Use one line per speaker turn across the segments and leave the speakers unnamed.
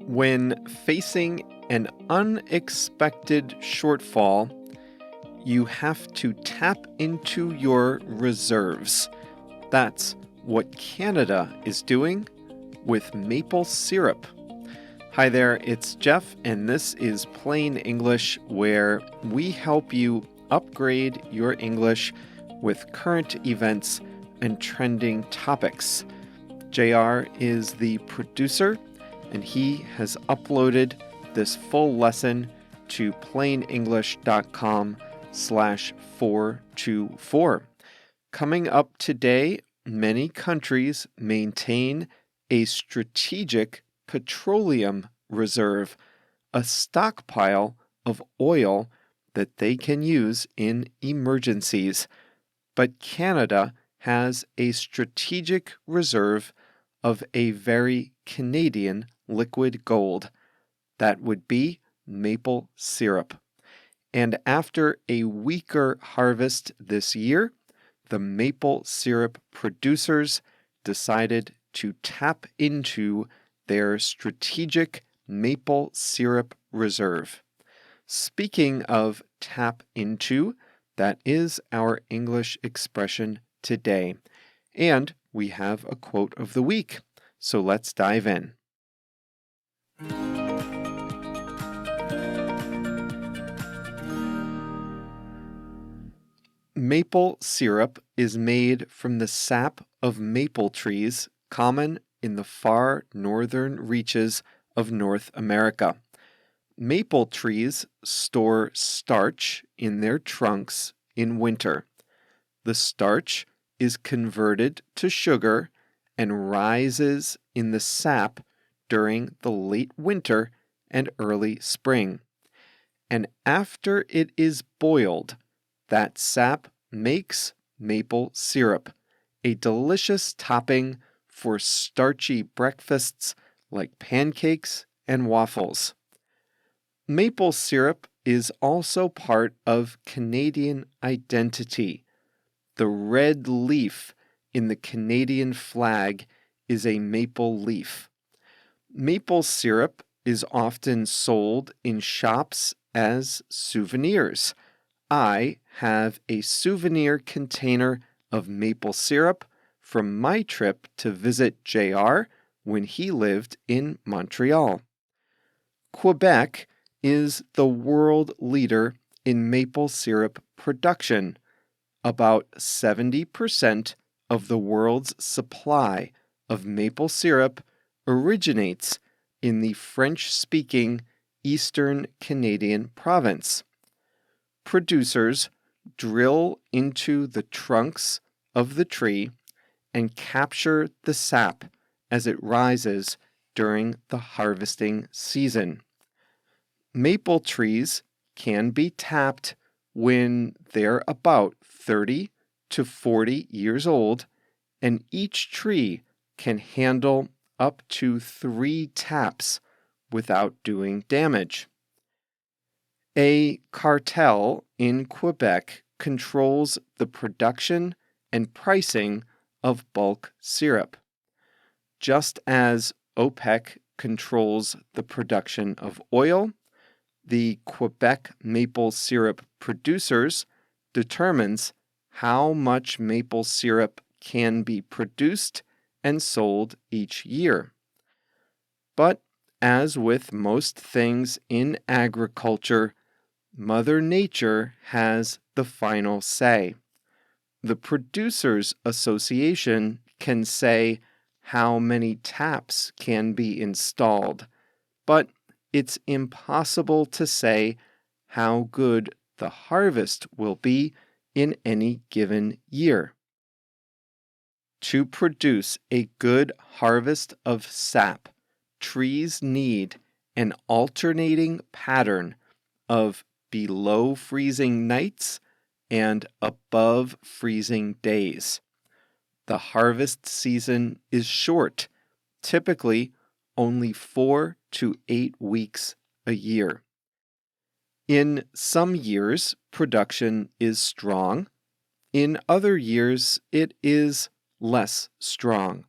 When facing an unexpected shortfall, you have to tap into your reserves. That's what Canada is doing with maple syrup. Hi there, it's Jeff, and this is Plain English, where we help you upgrade your English with current events and trending topics. JR is the producer, and he has uploaded this full lesson to plainenglish.com/424. Coming up today, many countries maintain a strategic petroleum reserve, a stockpile of oil that they can use in emergencies. But Canada has a strategic reserve of a very Canadian liquid gold. That would be maple syrup. And after a weaker harvest this year, the maple syrup producers decided to tap into their strategic maple syrup reserve. Speaking of tap into, that is our English expression today. And we have a quote of the week. So let's dive in. Maple syrup is made from the sap of maple trees common in the far northern reaches of North America. Maple trees store starch in their trunks in winter. The starch is converted to sugar and rises in the sap during the late winter and early spring. And after it is boiled, that sap makes maple syrup, a delicious topping for starchy breakfasts like pancakes and waffles. Maple syrup is also part of Canadian identity. The red leaf in the Canadian flag is a maple leaf. Maple syrup is often sold in shops as souvenirs. I have a souvenir container of maple syrup from my trip to visit JR when he lived in Montreal. Quebec is the world leader in maple syrup production. About 70% of the world's supply of maple syrup originates in the French-speaking Eastern Canadian province. Producers drill into the trunks of the tree and capture the sap as it rises during the harvesting season. Maple trees can be tapped when they're about 30 to 40 years old, and each tree can handle up to 3 taps without doing damage. A cartel in Quebec controls the production and pricing of bulk syrup. Just as OPEC controls the production of oil, the Quebec maple syrup producers determines how much maple syrup can be produced and sold each year. But as with most things in agriculture, Mother Nature has the final say. The Producers Association can say how many taps can be installed, but it's impossible to say how good the harvest will be in any given year. To produce a good harvest of sap, trees need an alternating pattern of below freezing nights and above freezing days. The harvest season is short, typically only 4 to 8 weeks a year. In some years, production is strong. In other years, it is less strong.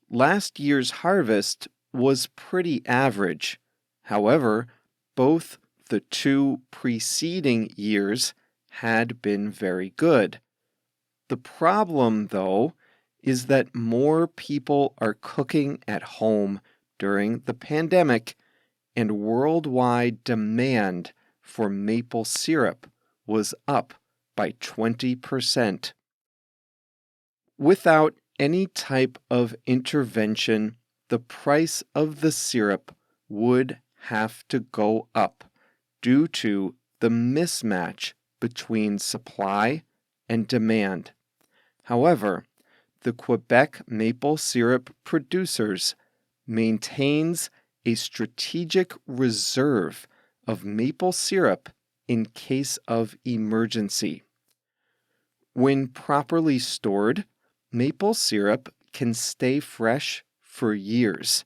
Last year's harvest was pretty average. However, both the two preceding years had been very good. The problem, though, is that more people are cooking at home during the pandemic, and worldwide demand for maple syrup was up by 20%. Without any type of intervention, the price of the syrup would have to go up due to the mismatch between supply and demand. However, the Quebec maple syrup producers maintains a strategic reserve of maple syrup in case of emergency. When properly stored, maple syrup can stay fresh for years.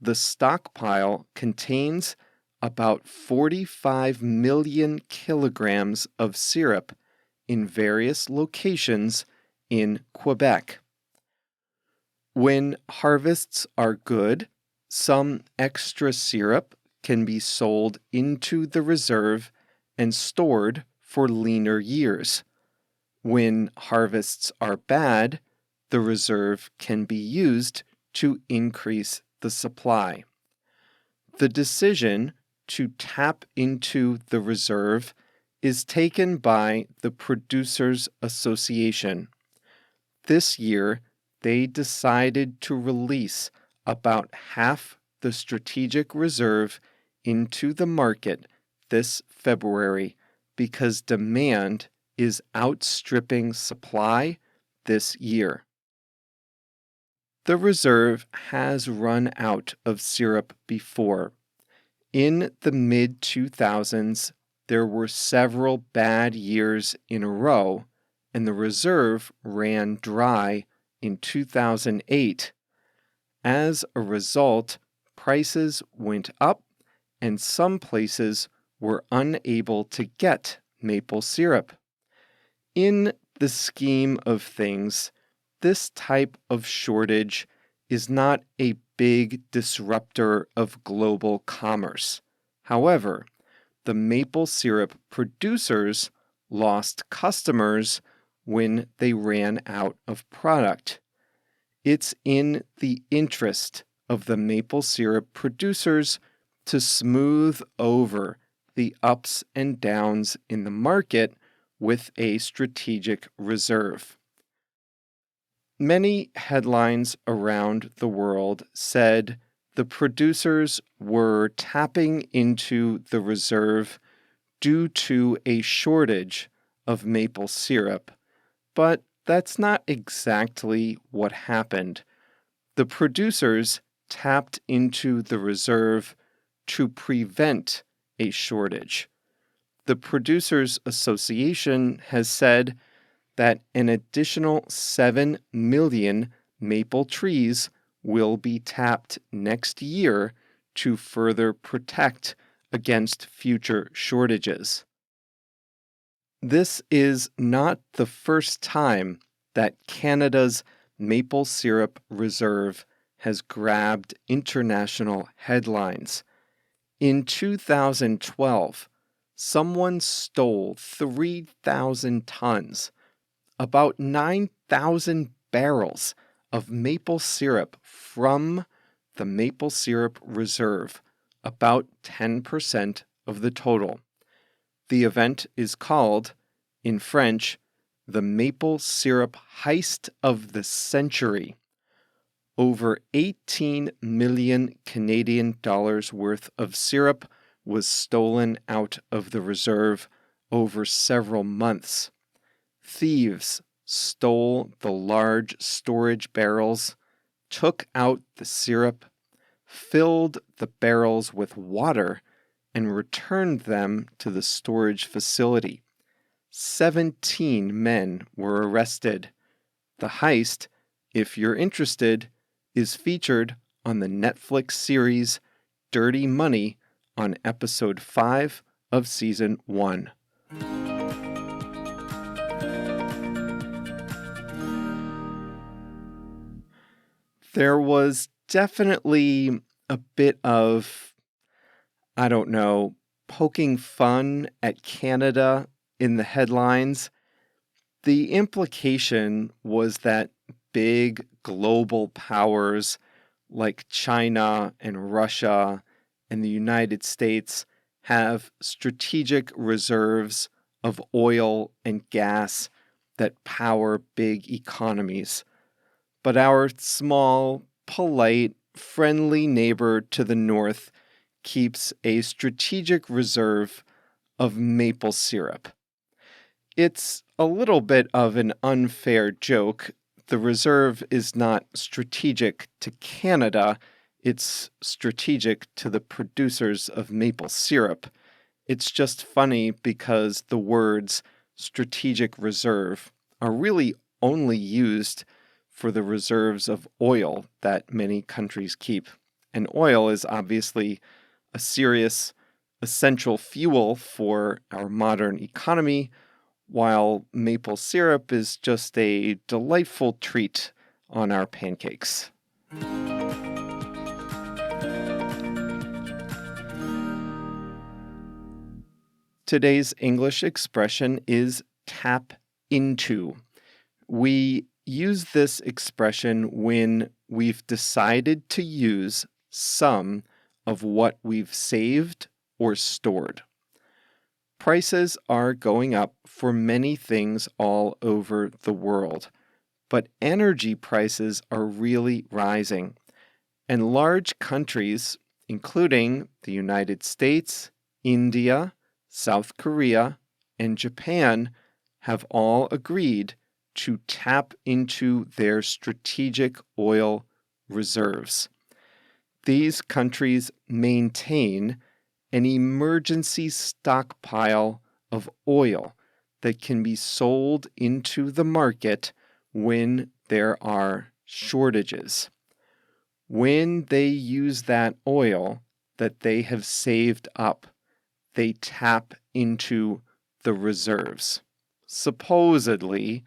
The stockpile contains about 45 million kilograms of syrup in various locations in Quebec. When harvests are good, some extra syrup can be sold into the reserve and stored for leaner years. When harvests are bad, the reserve can be used to increase the supply. The decision to tap into the reserve is taken by the Producers Association. This year, they decided to release about half the strategic reserve into the market this February because demand is outstripping supply this year. The reserve has run out of syrup before. In the mid-2000s, there were several bad years in a row, and the reserve ran dry in 2008. As a result, prices went up, and some places were unable to get maple syrup. In the scheme of things, this type of shortage is not a big disruptor of global commerce. However, the maple syrup producers lost customers when they ran out of product. It's in the interest of the maple syrup producers to smooth over the ups and downs in the market with a strategic reserve. Many headlines around the world said the producers were tapping into the reserve due to a shortage of maple syrup, but that's not exactly what happened. The producers tapped into the reserve to prevent a shortage. The Producers Association has said that an additional 7 million maple trees will be tapped next year to further protect against future shortages. This is not the first time that Canada's maple syrup reserve has grabbed international headlines. In 2012, someone stole 3,000 tons, about 9,000 barrels of maple syrup from the maple syrup reserve, about 10% of the total. The event is called, in French, the Maple Syrup Heist of the Century. Over 18 million Canadian dollars worth of syrup was stolen out of the reserve over several months. Thieves stole the large storage barrels, took out the syrup, filled the barrels with water, and returned them to the storage facility. 17 men were arrested. The heist, if you're interested, is featured on the Netflix series Dirty Money on episode 5 of season 1. There was definitely a bit of, I don't know, poking fun at Canada in the headlines. The implication was that big global powers like China and Russia and the United States have strategic reserves of oil and gas that power big economies. But our small, polite, friendly neighbor to the north keeps a strategic reserve of maple syrup. It's a little bit of an unfair joke. The reserve is not strategic to Canada, it's strategic to the producers of maple syrup. It's just funny because the words strategic reserve are really only used for the reserves of oil that many countries keep. And oil is obviously a serious, essential fuel for our modern economy, while maple syrup is just a delightful treat on our pancakes. Today's English expression is tap into. We use this expression when we've decided to use some of what we've saved or stored. Prices are going up for many things all over the world, but energy prices are really rising, and large countries, including the United States, India, South Korea, and Japan, have all agreed to tap into their strategic oil reserves. These countries maintain an emergency stockpile of oil that can be sold into the market when there are shortages. When they use that oil that they have saved up, they tap into the reserves. Supposedly,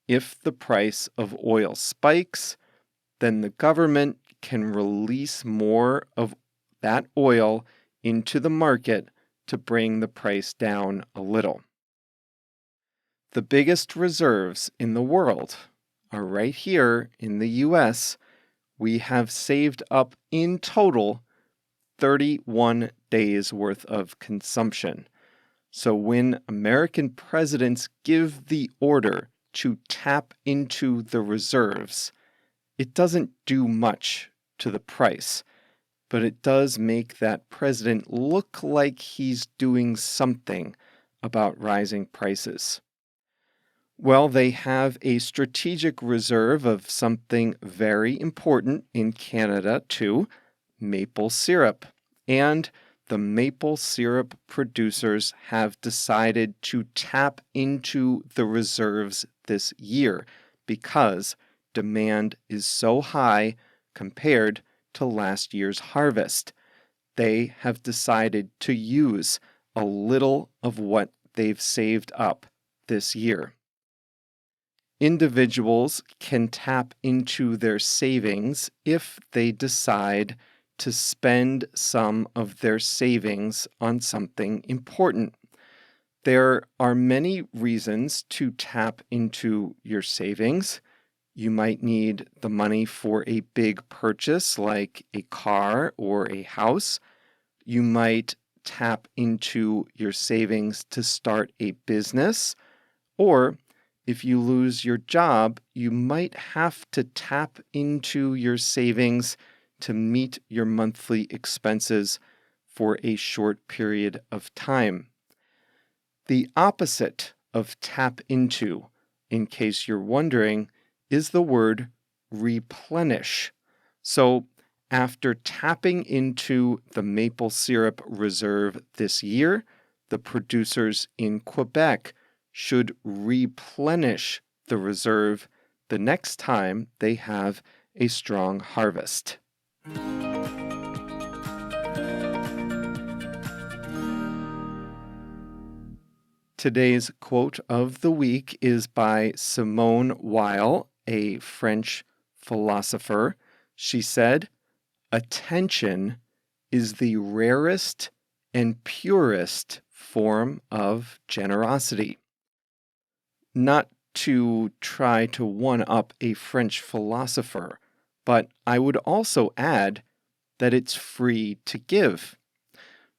if the price of oil spikes, then the government can release more of that oil into the market to bring the price down a little. The biggest reserves in the world are right here in the US. We have saved up in total 31 days worth of consumption. So when American presidents give the order to tap into the reserves, it doesn't do much to the price, but it does make that president look like he's doing something about rising prices. Well, they have a strategic reserve of something very important in Canada too, maple syrup. And the maple syrup producers have decided to tap into the reserves this year because demand is so high compared to last year's harvest. They have decided to use a little of what they've saved up this year. Individuals can tap into their savings if they decide to spend some of their savings on something important. There are many reasons to tap into your savings. You might need the money for a big purchase like a car or a house. You might tap into your savings to start a business, or if you lose your job, you might have to tap into your savings to meet your monthly expenses for a short period of time. The opposite of tap into, in case you're wondering, is the word replenish. So after tapping into the maple syrup reserve this year, the producers in Quebec should replenish the reserve the next time they have a strong harvest. Today's quote of the week is by Simone Weil, a French philosopher. She said, Attention is the rarest and purest form of generosity. Not to try to one-up a French philosopher, but I would also add that it's free to give.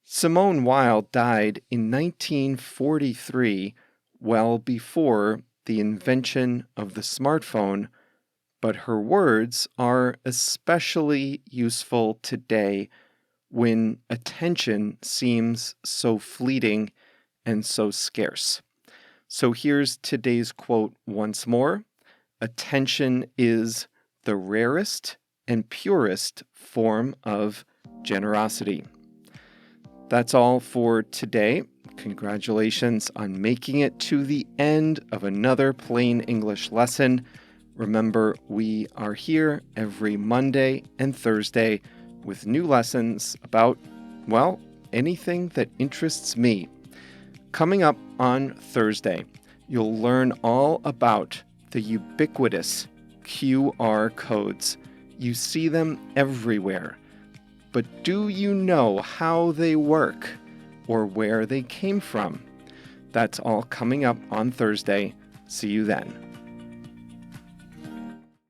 Simone Weil died in 1943, well before the invention of the smartphone, but her words are especially useful today when attention seems so fleeting and so scarce. So here's today's quote once more. Attention is the rarest and purest form of generosity. That's all for today. Congratulations on making it to the end of another Plain English lesson. Remember, we are here every Monday and Thursday with new lessons about, well, anything that interests me. Coming up on Thursday, you'll learn all about the ubiquitous QR codes. You see them everywhere. But do you know how they work or where they came from? That's all coming up on Thursday. See you then.